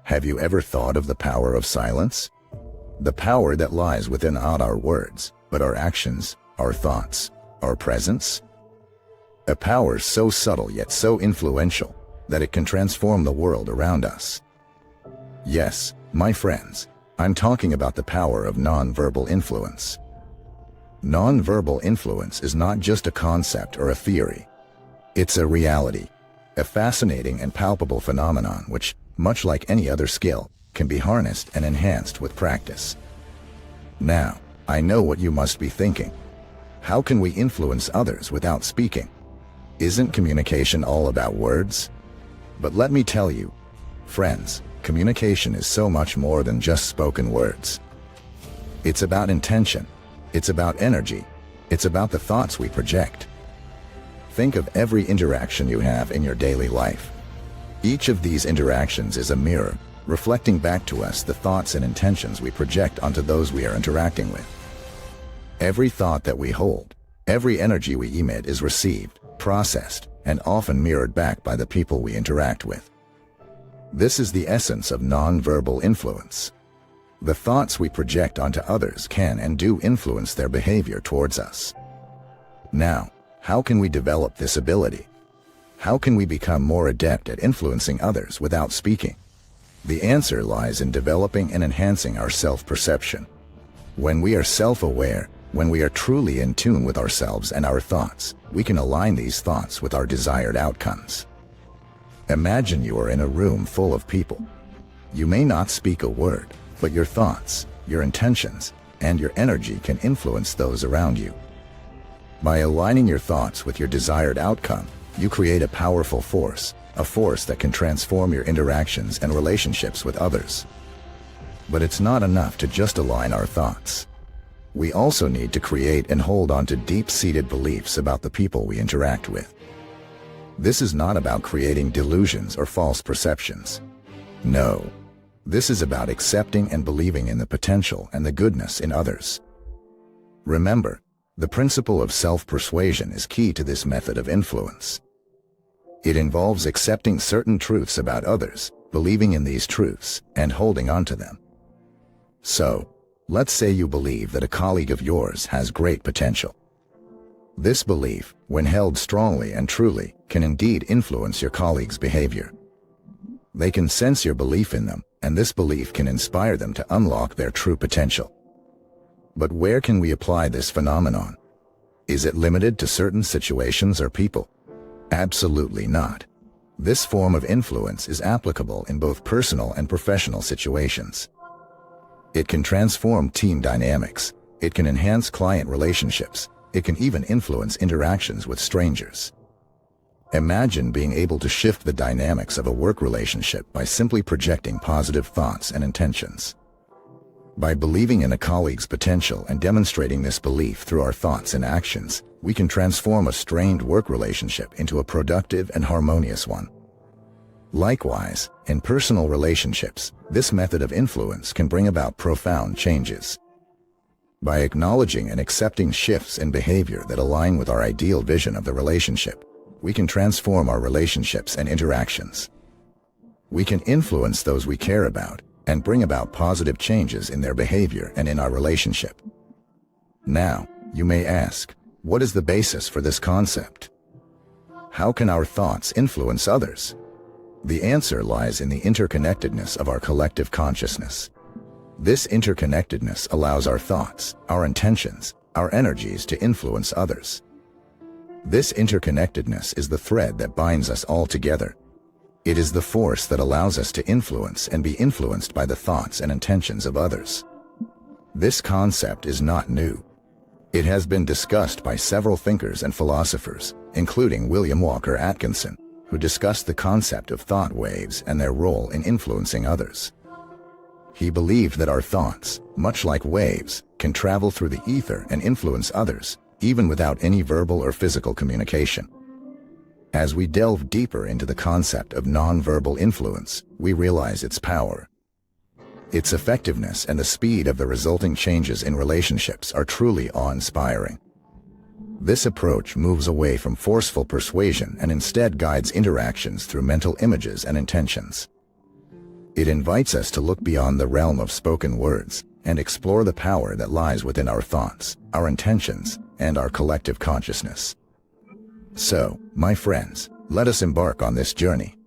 Have you ever thought of the power of silence? The power that lies within not our words, but our actions, our thoughts, our presence? A power so subtle yet so influential that it can transform the world around us. Yes, my friends, I'm talking about the power of non-verbal influence. Non-verbal influence is not just a concept or a theory. It's a reality, a fascinating and palpable phenomenon which, much like any other skill, can be harnessed and enhanced with practice. Now, I know what you must be thinking. How can we influence others without speaking? Isn't communication all about words? But let me tell you, friends, communication is so much more than just spoken words. It's about intention. It's about energy. It's about the thoughts we project. Think of every interaction you have in your daily life. Each of these interactions is a mirror, reflecting back to us the thoughts and intentions we project onto those we are interacting with. Every thought that we hold, every energy we emit is received, processed, and often mirrored back by the people we interact with. This is the essence of non-verbal influence. The thoughts we project onto others can and do influence their behavior towards us. Now, how can we develop this ability? How can we become more adept at influencing others without speaking? The answer lies in developing and enhancing our self-perception. When we are self-aware, when we are truly in tune with ourselves and our thoughts, we can align these thoughts with our desired outcomes. Imagine you are in a room full of people. You may not speak a word, but your thoughts, your intentions, and your energy can influence those around you. By aligning your thoughts with your desired outcome, you create a powerful force, a force that can transform your interactions and relationships with others. But it's not enough to just align our thoughts. We also need to create and hold on to deep-seated beliefs about the people we interact with. This is not about creating delusions or false perceptions. No. This is about accepting and believing in the potential and the goodness in others. Remember, the principle of self-persuasion is key to this method of influence. It involves accepting certain truths about others, believing in these truths, and holding on to them. So, let's say you believe that a colleague of yours has great potential. This belief, when held strongly and truly, can indeed influence your colleague's behavior. They can sense your belief in them, and this belief can inspire them to unlock their true potential. But where can we apply this phenomenon? Is it limited to certain situations or people? Absolutely not. This form of influence is applicable in both personal and professional situations. It can transform team dynamics. It can enhance client relationships. It can even influence interactions with strangers. Imagine being able to shift the dynamics of a work relationship by simply projecting positive thoughts and intentions. By believing in a colleague's potential and demonstrating this belief through our thoughts and actions, we can transform a strained work relationship into a productive and harmonious one. Likewise, in personal relationships, this method of influence can bring about profound changes. By acknowledging and accepting shifts in behavior that align with our ideal vision of the relationship, we can transform our relationships and interactions. We can influence those we care about and bring about positive changes in their behavior and in our relationship. Now, you may ask, what is the basis for this concept? How can our thoughts influence others? The answer lies in the interconnectedness of our collective consciousness. This interconnectedness allows our thoughts, our intentions, our energies to influence others. This interconnectedness is the thread that binds us all together. It is the force that allows us to influence and be influenced by the thoughts and intentions of others. This concept is not new. It has been discussed by several thinkers and philosophers, including William Walker Atkinson, who discussed the concept of thought waves and their role in influencing others. He believed that our thoughts, much like waves, can travel through the ether and influence others, even without any verbal or physical communication. As we delve deeper into the concept of non-verbal influence, we realize its power. Its effectiveness and the speed of the resulting changes in relationships are truly awe-inspiring. This approach moves away from forceful persuasion and instead guides interactions through mental images and intentions. It invites us to look beyond the realm of spoken words and explore the power that lies within our thoughts, our intentions, and our collective consciousness. So, my friends, let us embark on this journey.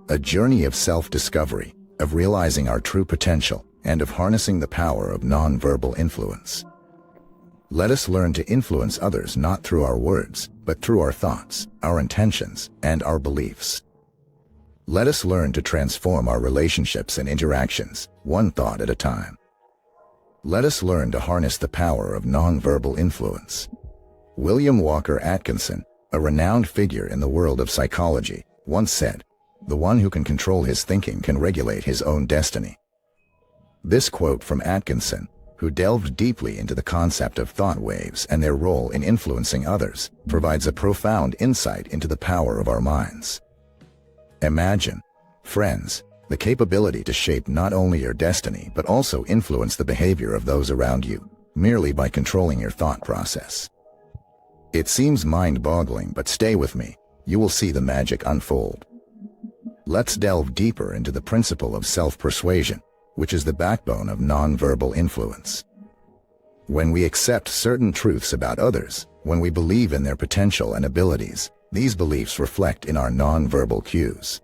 A journey of self-discovery, of realizing our true potential, and of harnessing the power of non-verbal influence. Let us learn to influence others not through our words, but through our thoughts, our intentions, and our beliefs. Let us learn to transform our relationships and interactions, one thought at a time. Let us learn to harness the power of non-verbal influence. William Walker Atkinson, a renowned figure in the world of psychology, once said, "The one who can control his thinking can regulate his own destiny." This quote from Atkinson, who delved deeply into the concept of thought waves and their role in influencing others, provides a profound insight into the power of our minds. Imagine, friends, the capability to shape not only your destiny but also influence the behavior of those around you, merely by controlling your thought process. It seems mind-boggling, but stay with me, you will see the magic unfold. Let's delve deeper into the principle of self-persuasion, which is the backbone of non-verbal influence. When we accept certain truths about others, when we believe in their potential and abilities, these beliefs reflect in our non-verbal cues.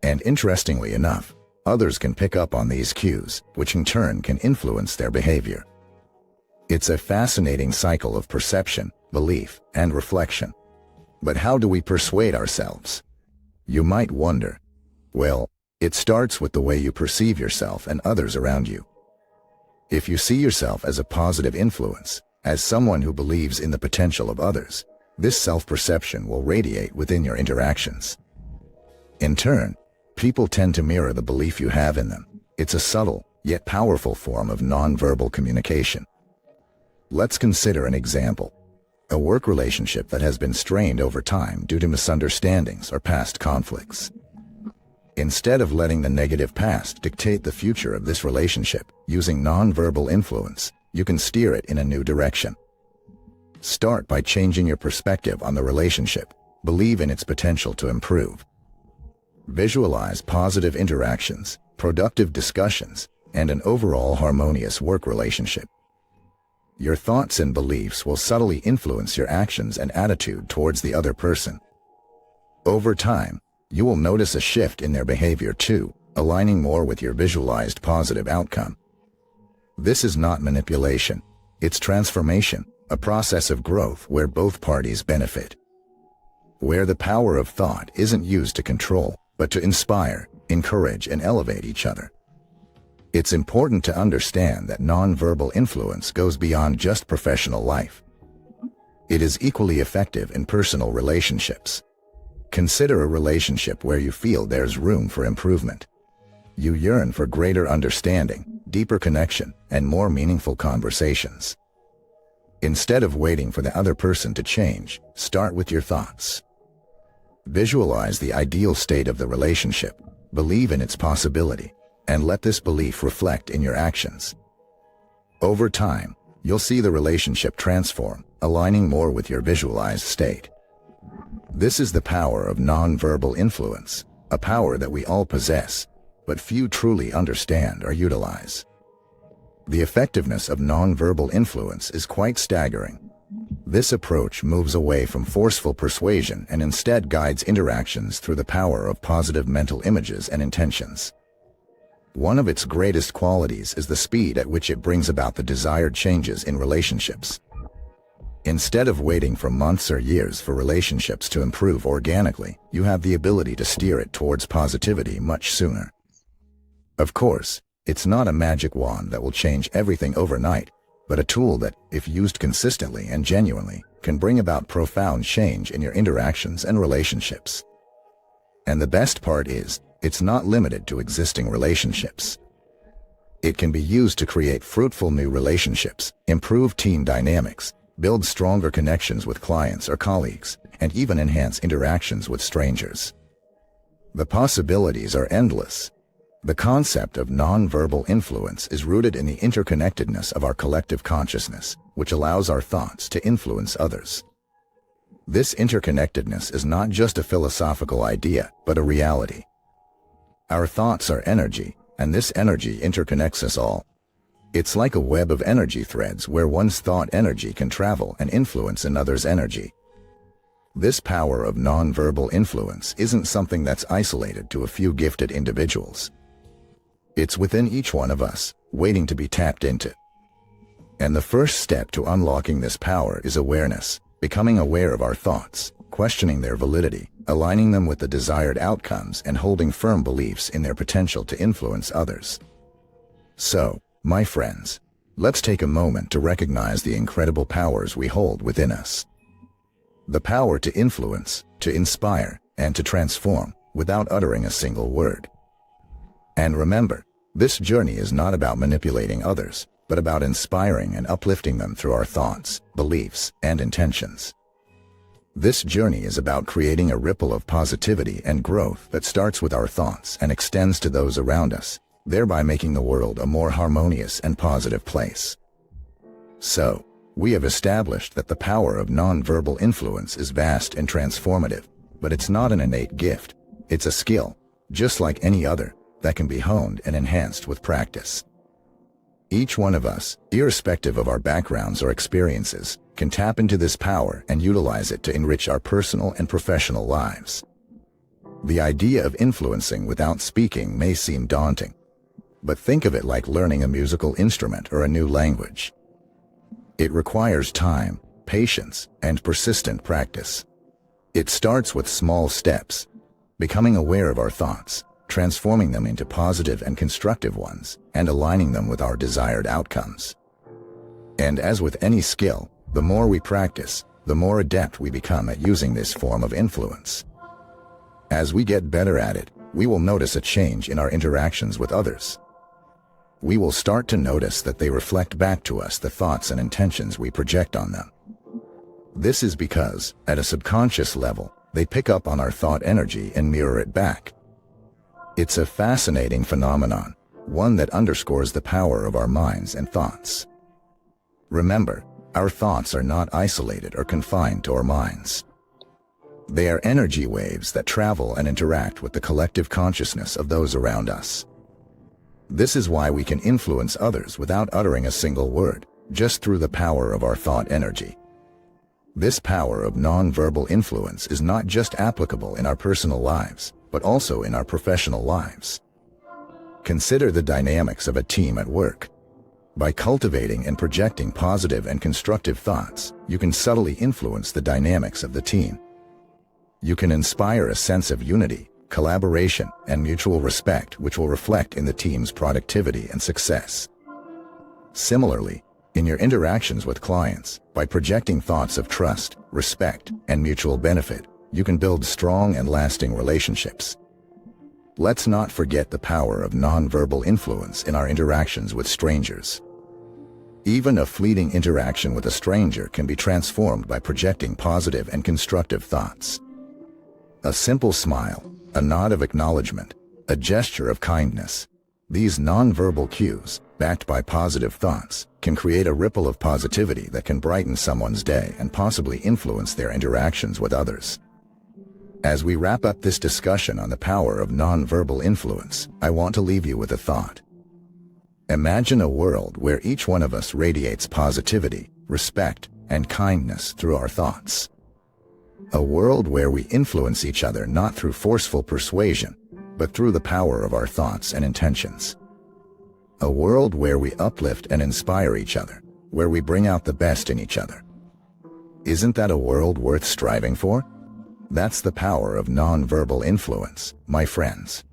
And interestingly enough, others can pick up on these cues, which in turn can influence their behavior. It's a fascinating cycle of perception, belief, and reflection. But how do we persuade ourselves? You might wonder. Well, it starts with the way you perceive yourself and others around you. If you see yourself as a positive influence, as someone who believes in the potential of others, this self-perception will radiate within your interactions. In turn, people tend to mirror the belief you have in them. It's a subtle, yet powerful form of non-verbal communication. Let's consider an example. A work relationship that has been strained over time due to misunderstandings or past conflicts. Instead of letting the negative past dictate the future of this relationship, using non-verbal influence, you can steer it in a new direction. Start by changing your perspective on the relationship. Believe in its potential to improve. Visualize positive interactions, productive discussions, and an overall harmonious work relationship. Your thoughts and beliefs will subtly influence your actions and attitude towards the other person. Over time, you will notice a shift in their behavior too, aligning more with your visualized positive outcome. This is not manipulation, it's transformation, a process of growth where both parties benefit. Where the power of thought isn't used to control, but to inspire, encourage, and elevate each other. It's important to understand that non-verbal influence goes beyond just professional life. It is equally effective in personal relationships. Consider a relationship where you feel there's room for improvement. You yearn for greater understanding, deeper connection, and more meaningful conversations. Instead of waiting for the other person to change, start with your thoughts. Visualize the ideal state of the relationship, believe in its possibility, and let this belief reflect in your actions. Over time, you'll see the relationship transform, aligning more with your visualized state. This is the power of non-verbal influence, a power that we all possess, but few truly understand or utilize. The effectiveness of non-verbal influence is quite staggering. This approach moves away from forceful persuasion and instead guides interactions through the power of positive mental images and intentions. One of its greatest qualities is the speed at which it brings about the desired changes in relationships. Instead of waiting for months or years for relationships to improve organically, you have the ability to steer it towards positivity much sooner. Of course, it's not a magic wand that will change everything overnight, but a tool that, if used consistently and genuinely, can bring about profound change in your interactions and relationships. And the best part is, it's not limited to existing relationships. It can be used to create fruitful new relationships, improve team dynamics, build stronger connections with clients or colleagues, and even enhance interactions with strangers. The possibilities are endless. The concept of non-verbal influence is rooted in the interconnectedness of our collective consciousness, which allows our thoughts to influence others. This interconnectedness is not just a philosophical idea, but a reality. Our thoughts are energy, and this energy interconnects us all. It's like a web of energy threads where one's thought energy can travel and influence another's energy. This power of non-verbal influence isn't something that's isolated to a few gifted individuals. It's within each one of us, waiting to be tapped into. And the first step to unlocking this power is awareness, becoming aware of our thoughts, questioning their validity, aligning them with the desired outcomes, and holding firm beliefs in their potential to influence others. So, my friends, let's take a moment to recognize the incredible powers we hold within us. The power to influence, to inspire, and to transform, without uttering a single word. And remember, this journey is not about manipulating others, but about inspiring and uplifting them through our thoughts, beliefs, and intentions. This journey is about creating a ripple of positivity and growth that starts with our thoughts and extends to those around us, thereby making the world a more harmonious and positive place. So, we have established that the power of non-verbal influence is vast and transformative, but it's not an innate gift. It's a skill, just like any other, that can be honed and enhanced with practice. Each one of us, irrespective of our backgrounds or experiences, can tap into this power and utilize it to enrich our personal and professional lives. The idea of influencing without speaking may seem daunting, but think of it like learning a musical instrument or a new language. It requires time, patience, and persistent practice. It starts with small steps, becoming aware of our thoughts, transforming them into positive and constructive ones, and aligning them with our desired outcomes. And as with any skill, the more we practice, the more adept we become at using this form of influence. As we get better at it, we will notice a change in our interactions with others. We will start to notice that they reflect back to us the thoughts and intentions we project on them. This is because, at a subconscious level, they pick up on our thought energy and mirror it back. It's a fascinating phenomenon, one that underscores the power of our minds and thoughts. Remember, our thoughts are not isolated or confined to our minds. They are energy waves that travel and interact with the collective consciousness of those around us. This is why we can influence others without uttering a single word, just through the power of our thought energy. This power of non-verbal influence is not just applicable in our personal lives, but also in our professional lives. Consider the dynamics of a team at work. By cultivating and projecting positive and constructive thoughts, you can subtly influence the dynamics of the team. You can inspire a sense of unity, collaboration, and mutual respect, which will reflect in the team's productivity and success. Similarly, in your interactions with clients, by projecting thoughts of trust, respect, and mutual benefit, you can build strong and lasting relationships. Let's not forget the power of nonverbal influence in our interactions with strangers. Even a fleeting interaction with a stranger can be transformed by projecting positive and constructive thoughts. A simple smile, a nod of acknowledgement, a gesture of kindness. These nonverbal cues, backed by positive thoughts, can create a ripple of positivity that can brighten someone's day and possibly influence their interactions with others. As we wrap up this discussion on the power of nonverbal influence, I want to leave you with a thought. Imagine a world where each one of us radiates positivity, respect, and kindness through our thoughts. A world where we influence each other not through forceful persuasion, but through the power of our thoughts and intentions. A world where we uplift and inspire each other, where we bring out the best in each other. Isn't that a world worth striving for? That's the power of nonverbal influence, my friends.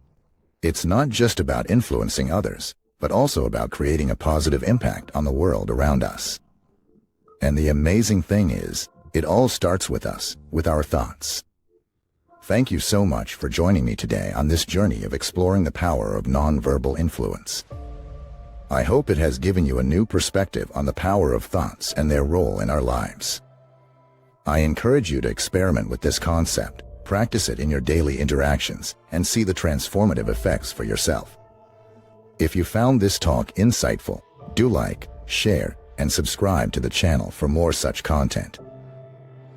It's not just about influencing others, but also about creating a positive impact on the world around us. And the amazing thing is, it all starts with us, with our thoughts. Thank you so much for joining me today on this journey of exploring the power of nonverbal influence. I hope it has given you a new perspective on the power of thoughts and their role in our lives. I encourage you to experiment with this concept, practice it in your daily interactions, and see the transformative effects for yourself. If you found this talk insightful, do like, share, and subscribe to the channel for more such content.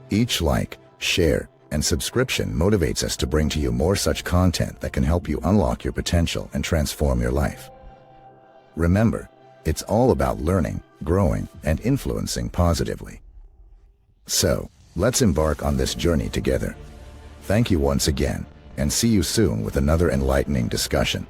Each like, share, and subscription motivates us to bring to you more such content that can help you unlock your potential and transform your life. Remember, it's all about learning, growing, and influencing positively. So, let's embark on this journey together. Thank you once again, and see you soon with another enlightening discussion.